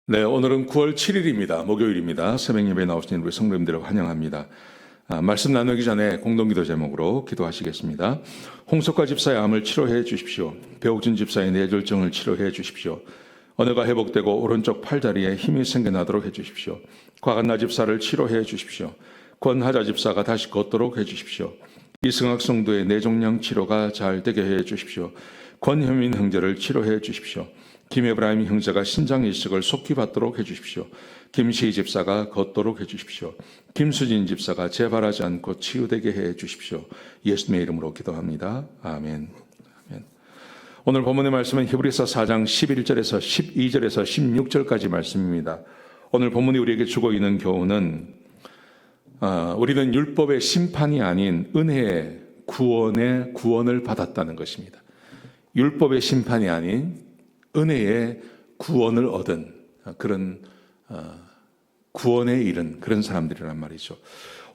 네, 오늘은 9월 7일입니다. 목요일입니다. 새벽 예배에 나오신 우리 성도님들을 환영합니다. 말씀 나누기 전에 공동기도 제목으로 기도하시겠습니다. 홍석화 집사의 암을 치료해 주십시오. 배옥진 집사의 뇌졸중을 치료해 주십시오. 언어가 회복되고 오른쪽 팔다리에 힘이 생겨나도록 해 주십시오. 곽한나 집사를 치료해 주십시오. 권하자 집사가 다시 걷도록 해 주십시오. 이승학 성도의 뇌종양 치료가 잘 되게 해 주십시오. 권현민 형제를 치료해 주십시오. 김에브라임 형제가 신장 이식을 속히 받도록 해주십시오. 김시희 집사가 걷도록 해주십시오. 김수진 집사가 재발하지 않고 치유되게 해주십시오. 예수님의 이름으로 기도합니다. 아멘. 아멘. 오늘 본문의 말씀은 히브리서 4장 11절에서 12절에서 16절까지 말씀입니다. 오늘 본문이 우리에게 주고 있는 교훈은 우리는 율법의 심판이 아닌 은혜의 구원을 받았다는 것입니다. 율법의 심판이 아닌 은혜의 구원을 얻은 그런 구원에 이른 그런 사람들이란 말이죠.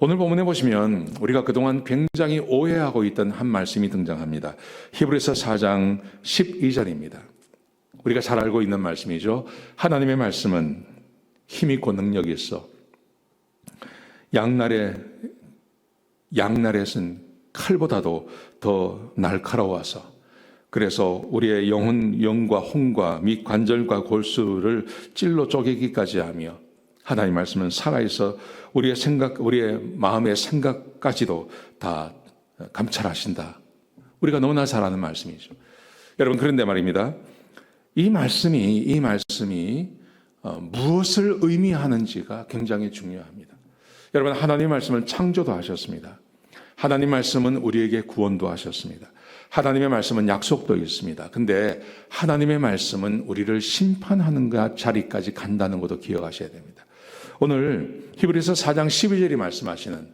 오늘 본문에 보시면 우리가 그동안 굉장히 오해하고 있던 한 말씀이 등장합니다. 히브리서 4장 12절입니다. 우리가 잘 알고 있는 말씀이죠. 하나님의 말씀은 힘 있고 능력이 있어 양날에선 칼보다도 더 날카로워서 그래서 우리의 영과 혼과 및 관절과 골수를 찔러 쪼개기까지 하며 하나님 말씀은 살아있어 우리의 마음의 생각까지도 다 감찰하신다. 우리가 너무나 잘 아는 말씀이죠. 여러분, 그런데 말입니다. 이 말씀이 무엇을 의미하는지가 굉장히 중요합니다. 여러분, 하나님 말씀은 창조도 하셨습니다. 하나님 말씀은 우리에게 구원도 하셨습니다. 하나님의 말씀은 약속도 있습니다. 근데 하나님의 말씀은 우리를 심판하는 자리까지 간다는 것도 기억하셔야 됩니다. 오늘 히브리서 4장 12절이 말씀하시는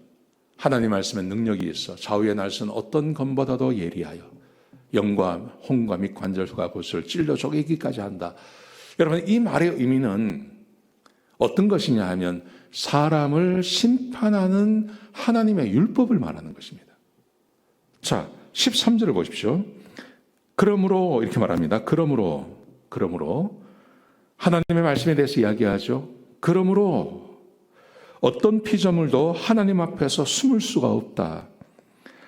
하나님 말씀은 능력이 있어 좌우의 날선 어떤 검보다도 예리하여 영과 혼과 및 관절과 골수를 찔러 쪼개기까지 한다. 여러분, 이 말의 의미는 어떤 것이냐 하면 사람을 심판하는 하나님의 율법을 말하는 것입니다. 자, 13절을 보십시오. 그러므로 이렇게 말합니다. 그러므로 하나님의 말씀에 대해서 이야기하죠. 그러므로 어떤 피조물도 하나님 앞에서 숨을 수가 없다.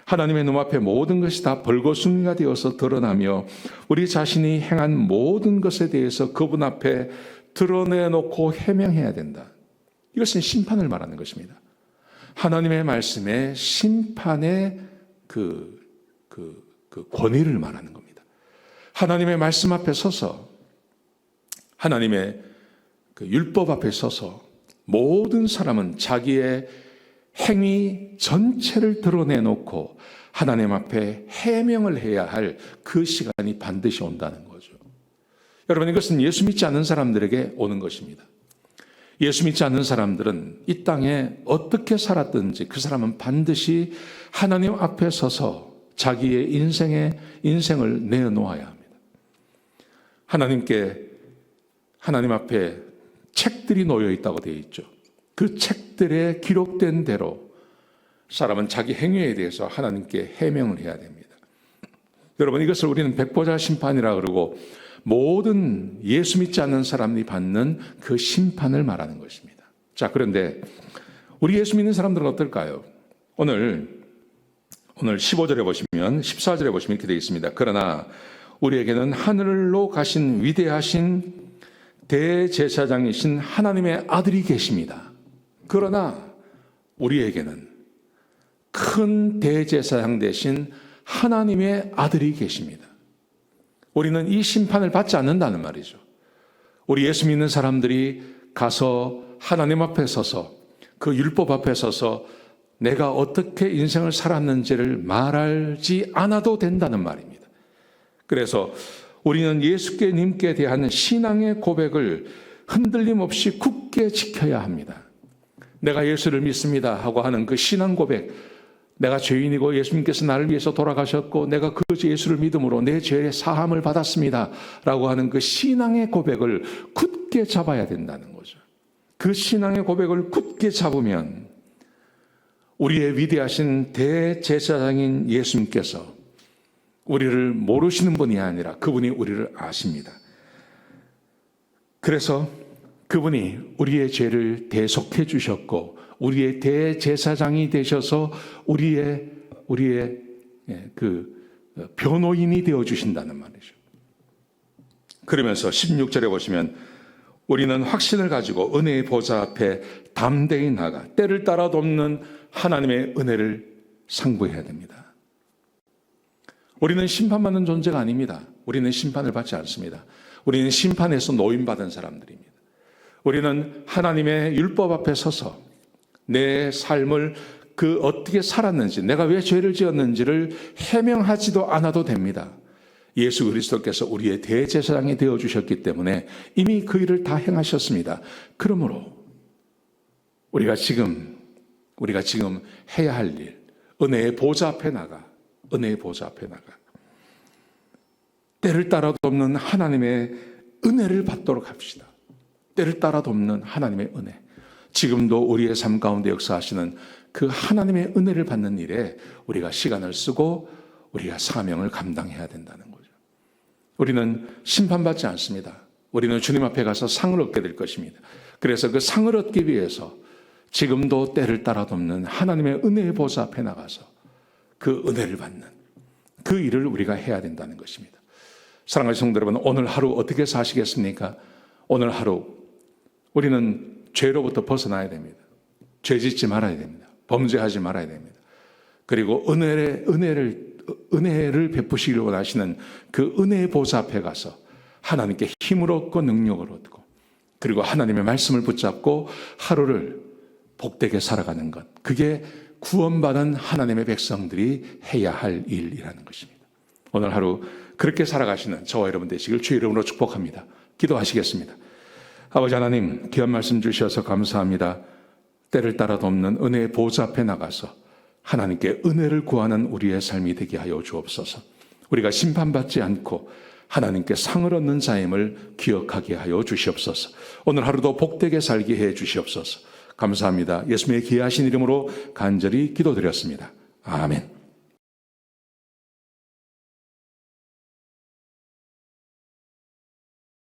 하나님의 눈앞에 모든 것이 다 벌거숭이가 되어서 드러나며 우리 자신이 행한 모든 것에 대해서 그분 앞에 드러내놓고 해명해야 된다. 이것은 심판을 말하는 것입니다. 하나님의 말씀에 심판의 그 권위를 말하는 겁니다. 하나님의 말씀 앞에 서서 하나님의 그 율법 앞에 서서 모든 사람은 자기의 행위 전체를 드러내놓고 하나님 앞에 해명을 해야 할 그 시간이 반드시 온다는 거죠. 여러분, 이것은 예수 믿지 않는 사람들에게 오는 것입니다. 예수 믿지 않는 사람들은 이 땅에 어떻게 살았든지 그 사람은 반드시 하나님 앞에 서서 자기의 인생을 내놓아야 합니다. 하나님 앞에 책들이 놓여 있다고 되어 있죠. 그 책들에 기록된 대로 사람은 자기 행위에 대해서 하나님께 해명을 해야 됩니다. 여러분, 이것을 우리는 백보자 심판이라 그러고 모든 예수 믿지 않는 사람이 받는 그 심판을 말하는 것입니다. 자, 그런데 우리 예수 믿는 사람들은 어떨까요? 오늘 15절에 보시면 14절에 보시면 이렇게 되어 있습니다. 그러나 우리에게는 하늘로 가신 위대하신 대제사장이신 하나님의 아들이 계십니다. 그러나 우리에게는 큰 대제사장 되신 하나님의 아들이 계십니다. 우리는 이 심판을 받지 않는다는 말이죠. 우리 예수 믿는 사람들이 가서 하나님 앞에 서서 그 율법 앞에 서서 내가 어떻게 인생을 살았는지를 말하지 않아도 된다는 말입니다. 그래서 우리는 예수님께 대한 신앙의 고백을 흔들림 없이 굳게 지켜야 합니다. 내가 예수를 믿습니다 하고 하는 그 신앙 고백, 내가 죄인이고 예수님께서 나를 위해서 돌아가셨고 내가 그 예수를 믿음으로 내 죄의 사함을 받았습니다 라고 하는 그 신앙의 고백을 굳게 잡아야 된다는 거죠. 그 신앙의 고백을 굳게 잡으면 우리의 위대하신 대제사장인 예수님께서 우리를 모르시는 분이 아니라 그분이 우리를 아십니다. 그래서 그분이 우리의 죄를 대속해 주셨고 우리의 대제사장이 되셔서 우리의 그 변호인이 되어 주신다는 말이죠. 그러면서 16절에 보시면 우리는 확신을 가지고 은혜의 보좌 앞에 담대히 나가 때를 따라 돕는 하나님의 은혜를 상고해야 됩니다. 우리는 심판받는 존재가 아닙니다. 우리는 심판을 받지 않습니다. 우리는 심판에서 노임받은 사람들입니다. 우리는 하나님의 율법 앞에 서서 내 삶을 어떻게 살았는지, 내가 왜 죄를 지었는지를 해명하지도 않아도 됩니다. 예수 그리스도께서 우리의 대제사장이 되어주셨기 때문에 이미 그 일을 다 행하셨습니다. 그러므로 우리가 지금 해야 할 일, 은혜의 보좌 앞에 나가, 때를 따라 돕는 하나님의 은혜를 받도록 합시다. 때를 따라 돕는 하나님의 은혜. 지금도 우리의 삶 가운데 역사하시는 그 하나님의 은혜를 받는 일에 우리가 시간을 쓰고 우리가 사명을 감당해야 된다는 거죠. 우리는 심판받지 않습니다. 우리는 주님 앞에 가서 상을 얻게 될 것입니다. 그래서 그 상을 얻기 위해서 지금도 때를 따라 돕는 하나님의 은혜의 보좌 앞에 나가서 그 은혜를 받는 그 일을 우리가 해야 된다는 것입니다. 사랑하는 성도 여러분, 오늘 하루 어떻게 사시겠습니까? 오늘 하루 우리는 죄로부터 벗어나야 됩니다. 죄 짓지 말아야 됩니다. 범죄하지 말아야 됩니다. 그리고 은혜를 베푸시기를 원하시는 그 은혜의 보좌 앞에 가서 하나님께 힘을 얻고 능력을 얻고 그리고 하나님의 말씀을 붙잡고 하루를 복되게 살아가는 것, 그게 구원받은 하나님의 백성들이 해야 할 일이라는 것입니다. 오늘 하루 그렇게 살아가시는 저와 여러분 되시길 주의 이름으로 축복합니다. 기도하시겠습니다. 아버지 하나님, 귀한 말씀 주셔서 감사합니다. 때를 따라 돕는 은혜의 보좌 앞에 나가서 하나님께 은혜를 구하는 우리의 삶이 되게 하여 주옵소서. 우리가 심판받지 않고 하나님께 상을 얻는 자임을 기억하게 하여 주시옵소서. 오늘 하루도 복되게 살게 해 주시옵소서. 감사합니다. 예수님의 귀하신 이름으로 간절히 기도드렸습니다. 아멘.